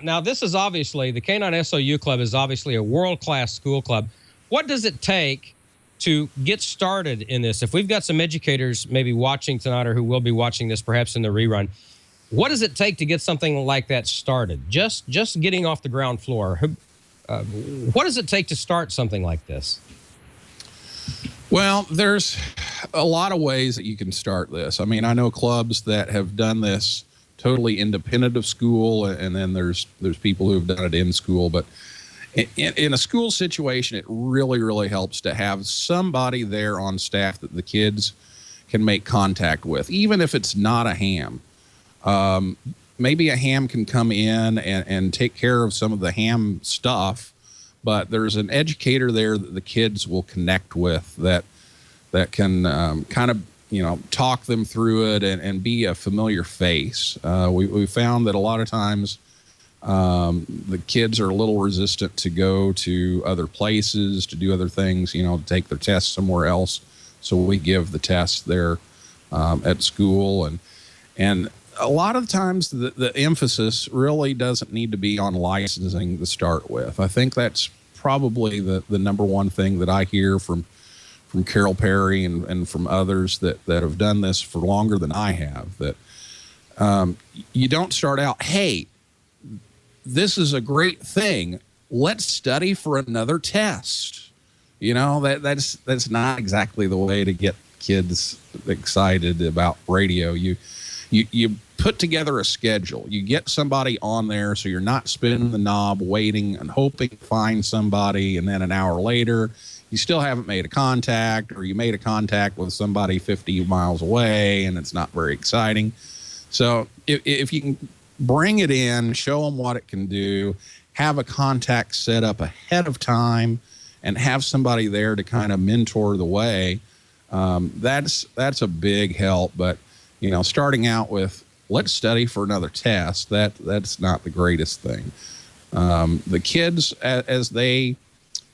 Now, this is obviously, the K9 SOU Club is obviously a world-class school club. What does it take to get started in this? If we've got some educators maybe watching tonight or who will be watching this perhaps in the rerun, what does it take to get something like that started? Just getting off the ground floor. What does it take to start something like this? Well, there's a lot of ways that you can start this. I mean, I know clubs that have done this totally independent of school, and then there's people who have done it in school. But in a school situation, it really, really helps to have somebody there on staff that the kids can make contact with, even if it's not a ham. Maybe a ham can come in and take care of some of the ham stuff, but there's an educator there that the kids will connect with that can kind of, talk them through it and be a familiar face. We found that a lot of times the kids are a little resistant to go to other places, to do other things, to take their tests somewhere else. So we give the tests there at school. And a lot of times the emphasis really doesn't need to be on licensing to start with. I think that's probably the number one thing that I hear from Carol Perry and from others that have done this for longer than I have, that you don't start out, hey, this is a great thing, let's study for another test. That's not exactly the way to get kids excited about radio. You put together a schedule. You get somebody on there so you're not spinning the knob waiting and hoping to find somebody, and then an hour later you still haven't made a contact, or you made a contact with somebody 50 miles away and it's not very exciting. So if you can bring it in, show them what it can do, have a contact set up ahead of time, and have somebody there to kind of mentor the way, that's a big help. But starting out with, let's study for another test, that's not the greatest thing. The kids, as they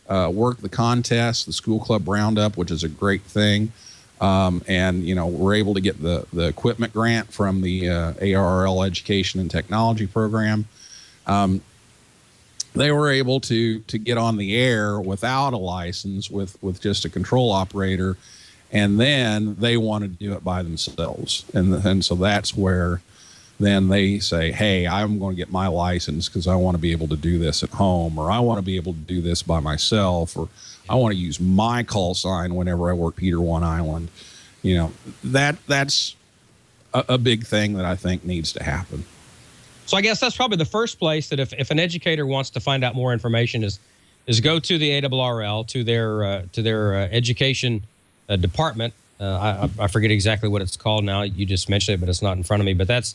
work the contest, the school club roundup, which is a great thing, and we're able to get the equipment grant from the ARRL Education and Technology Program. They were able to get on the air without a license, with just a control operator, and then they wanted to do it by themselves. And so that's where then they say, hey, I'm going to get my license because I want to be able to do this at home, or I want to be able to do this by myself, or I want to use my call sign whenever I work Peter One Island. That's a big thing that I think needs to happen. So I guess that's probably the first place that if an educator wants to find out more information is go to the ARRL, to their education department. I forget exactly what it's called now. You just mentioned it, but it's not in front of me. But that's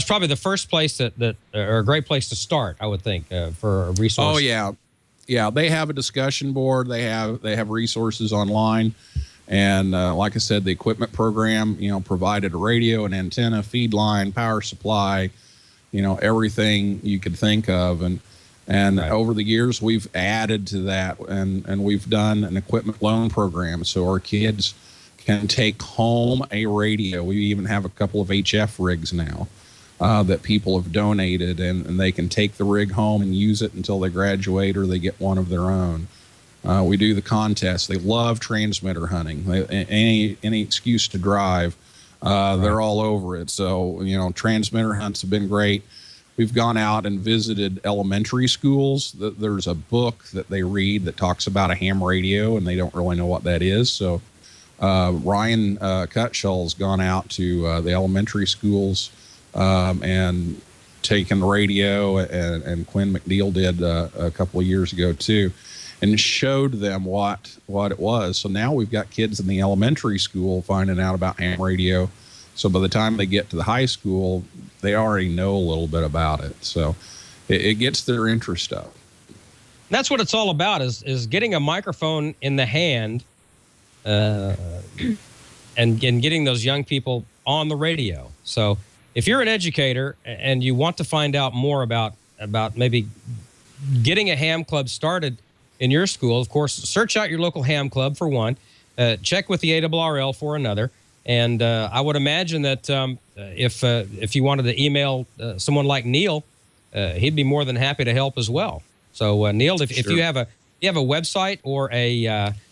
probably the first place that or a great place to start, I would think, for a resource. Oh yeah. They have a discussion board. They have resources online, and like I said, the equipment program, provided a radio, an antenna, feed line, power supply, everything you could think of, and right. Over the years we've added to that, and we've done an equipment loan program so our kids can take home a radio. We even have a couple of HF rigs now that people have donated, and they can take the rig home and use it until they graduate or they get one of their own. We do the contest. They love transmitter hunting. Any excuse to drive, they're all over it. So, transmitter hunts have been great. We've gone out and visited elementary schools. There's a book that they read that talks about a ham radio, and they don't really know what that is. So Ryan Cutshall's gone out to the elementary schools and taken the radio, and Quinn McNeil did a couple of years ago too, and showed them what it was. So now we've got kids in the elementary school finding out about ham radio. So by the time they get to the high school, they already know a little bit about it. So it gets their interest up. That's what it's all about, is getting a microphone in the hand and getting those young people on the radio. So if you're an educator and you want to find out more about maybe getting a ham club started in your school, of course, search out your local ham club for one, check with the ARRL for another. And I would imagine that if you wanted to email someone like Neil, he'd be more than happy to help as well. So, Neil, if Sure. you have a website or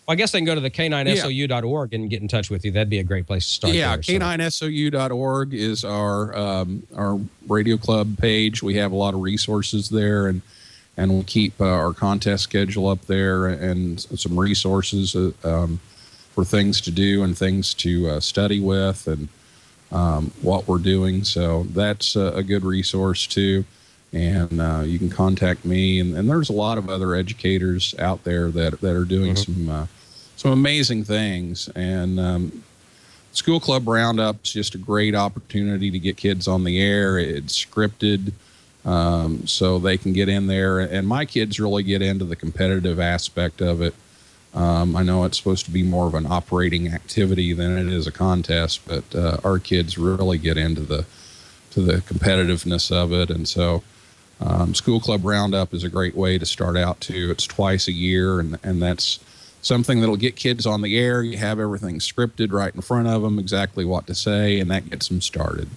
well, I guess they can go to the k9sou.org and get in touch with you. That'd be a great place to start. Yeah, there, so. k9sou.org is our radio club page. We have a lot of resources there, and we'll keep our contest schedule up there and some resources for things to do and things to study with and what we're doing. So that's a good resource too. And you can contact me. And there's a lot of other educators out there that are doing some amazing things. And School Club Roundup is just a great opportunity to get kids on the air. It's scripted, so they can get in there. And my kids really get into the competitive aspect of it. I know it's supposed to be more of an operating activity than it is a contest, but our kids really get into the competitiveness of it. And so School Club Roundup is a great way to start out too. It's twice a year, and that's something that'll get kids on the air. You have everything scripted right in front of them, exactly what to say, and that gets them started.